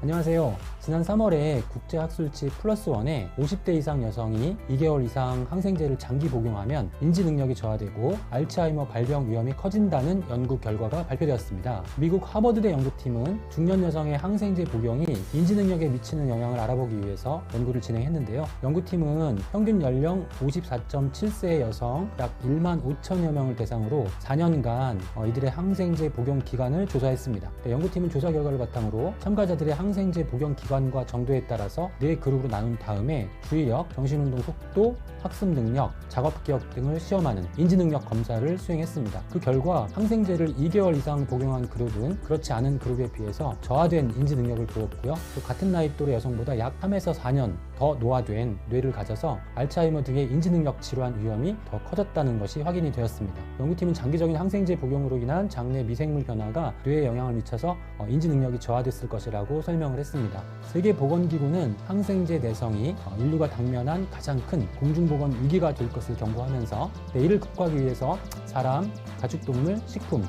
안녕하세요. 지난 3월에 국제학술지 플러스1에 50대 이상 여성이 2개월 이상 항생제를 장기 복용하면 인지 능력이 저하되고 알츠하이머 발병 위험이 커진다는 연구 결과가 발표되었습니다. 미국 하버드대 연구팀은 중년 여성의 항생제 복용이 인지 능력에 미치는 영향을 알아보기 위해서 연구를 진행했는데요. 연구팀은 평균 연령 54.7세의 여성 약 1만 5천여 명을 대상으로 4년간 이들의 항생제 복용 기간을 조사했습니다. 연구팀은 조사 결과를 바탕으로 참가자들의 항생제 복용 기간과 정도에 따라서 4그룹으로 나눈 다음에 주의력, 정신운동 속도, 학습 능력, 작업 기억 등을 시험하는 인지능력 검사를 수행했습니다. 그 결과 항생제를 2개월 이상 복용한 그룹은 그렇지 않은 그룹에 비해서 저하된 인지능력을 보였고요. 또 같은 나이 또래 여성보다 약 3에서 4년 더 노화된 뇌를 가져서 알츠하이머 등의 인지능력 질환 위험이 더 커졌다는 것이 확인이 되었습니다. 연구팀은 장기적인 항생제 복용으로 인한 장내 미생물 변화가 뇌에 영향을 미쳐서 인지능력이 저하됐을 것이라고 설명을 했습니다. 세계보건기구는 항생제 내성이 인류가 당면한 가장 큰 공중보건 위기가 될 것을 경고하면서 이를 극복하기 위해서 사람, 가축동물, 식품,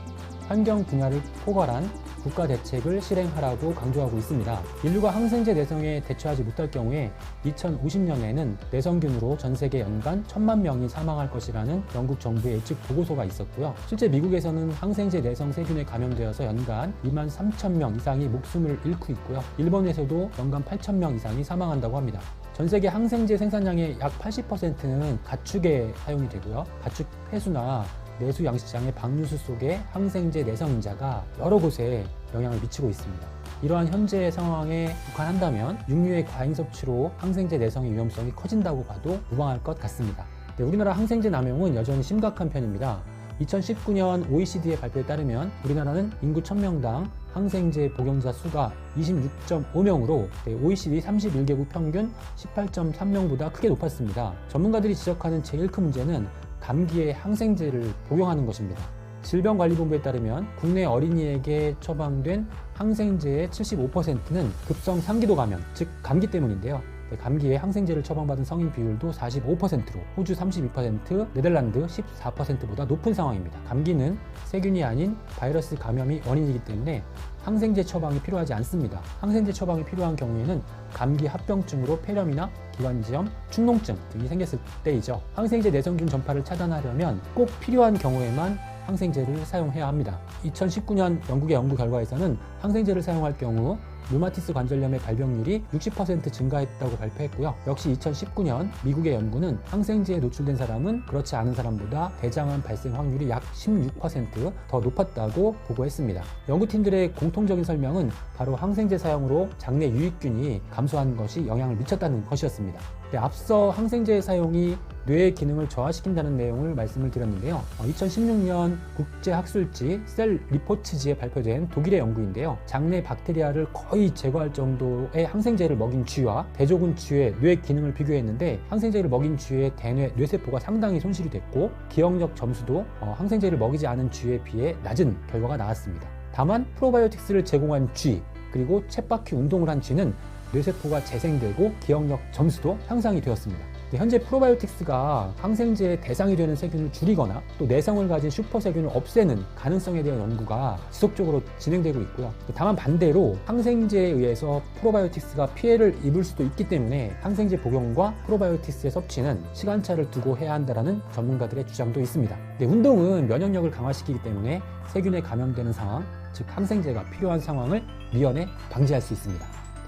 환경 분야를 포괄한 국가 대책을 실행하라고 강조하고 있습니다. 인류가 항생제 내성에 대처하지 못할 경우에 2050년에는 내성균으로 전 세계 연간 1,000만 명이 사망할 것이라는 영국 정부의 예측 보고서가 있었고요. 실제 미국에서는 항생제 내성 세균에 감염되어서 연간 2만 3천 명 이상이 목숨을 잃고 있고요. 일본에서도 연간 8천 명 이상이 사망한다고 합니다. 전 세계 항생제 생산량의 약 80%는 가축에 사용이 되고요. 가축 폐수나 내수 양식장의 방류수 속의 항생제 내성인자가 여러 곳에 영향을 미치고 있습니다. 이러한 현재 상황에 국한한다면 육류의 과잉 섭취로 항생제 내성의 위험성이 커진다고 봐도 무방할 것 같습니다. 우리나라 항생제 남용은 여전히 심각한 편입니다. 2019년 OECD의 발표에 따르면 우리나라는 인구 1000명당 항생제 복용자 수가 26.5명으로 OECD 31개국 평균 18.3명보다 크게 높았습니다. 전문가들이 지적하는 제일 큰 문제는 감기에 항생제를 복용하는 것입니다. 질병관리본부에 따르면 국내 어린이에게 처방된 항생제의 75%는 급성 상기도 감염, 즉 감기 때문인데요. 감기에 항생제를 처방받은 성인 비율도 45%로 호주 32%, 네덜란드 14%보다 높은 상황입니다. 감기는 세균이 아닌 바이러스 감염이 원인이기 때문에 항생제 처방이 필요하지 않습니다. 항생제 처방이 필요한 경우에는 감기 합병증으로 폐렴이나 기관지염, 축농증 등이 생겼을 때이죠. 항생제 내성균 전파를 차단하려면 꼭 필요한 경우에만 항생제를 사용해야 합니다. 2019년 영국의 연구 결과에서는 항생제를 사용할 경우 류마티스 관절염의 발병률이 60% 증가했다고 발표했고요. 역시 2019년 미국의 연구는 항생제에 노출된 사람은 그렇지 않은 사람보다 대장암 발생 확률이 약 16% 더 높았다고 보고했습니다. 연구팀들의 공통적인 설명은 바로 항생제 사용으로 장내 유익균이 감소한 것이 영향을 미쳤다는 것이었습니다. 앞서 항생제 사용이 뇌의 기능을 저하시킨다는 내용을 말씀을 드렸는데요. 2016년 국제학술지 셀 리포츠지에 발표된 독일의 연구인데요. 장내 박테리아를 거의 제거할 정도의 항생제를 먹인 쥐와 대조군 쥐의 뇌 기능을 비교했는데 항생제를 먹인 쥐의 대뇌 뇌세포가 상당히 손실이 됐고 기억력 점수도 항생제를 먹이지 않은 쥐에 비해 낮은 결과가 나왔습니다. 다만 프로바이오틱스를 제공한 쥐 그리고 쳇바퀴 운동을 한 쥐는 뇌세포가 재생되고 기억력 점수도 향상이 되었습니다. 현재 프로바이오틱스가 항생제의 대상이 되는 세균을 줄이거나 또 내성을 가진 슈퍼세균을 없애는 가능성에 대한 연구가 지속적으로 진행되고 있고요. 다만 반대로 항생제에 의해서 프로바이오틱스가 피해를 입을 수도 있기 때문에 항생제 복용과 프로바이오틱스의 섭취는 시간차를 두고 해야 한다는 전문가들의 주장도 있습니다. 운동은 면역력을 강화시키기 때문에 세균에 감염되는 상황, 즉 항생제가 필요한 상황을 미연에 방지할 수 있습니다.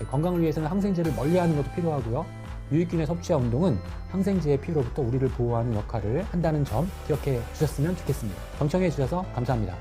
건강을 위해서는 항생제를 멀리하는 것도 필요하고요. 유익균의 섭취와 운동은 항생제의 피해로부터 우리를 보호하는 역할을 한다는 점 기억해 주셨으면 좋겠습니다. 경청해 주셔서 감사합니다.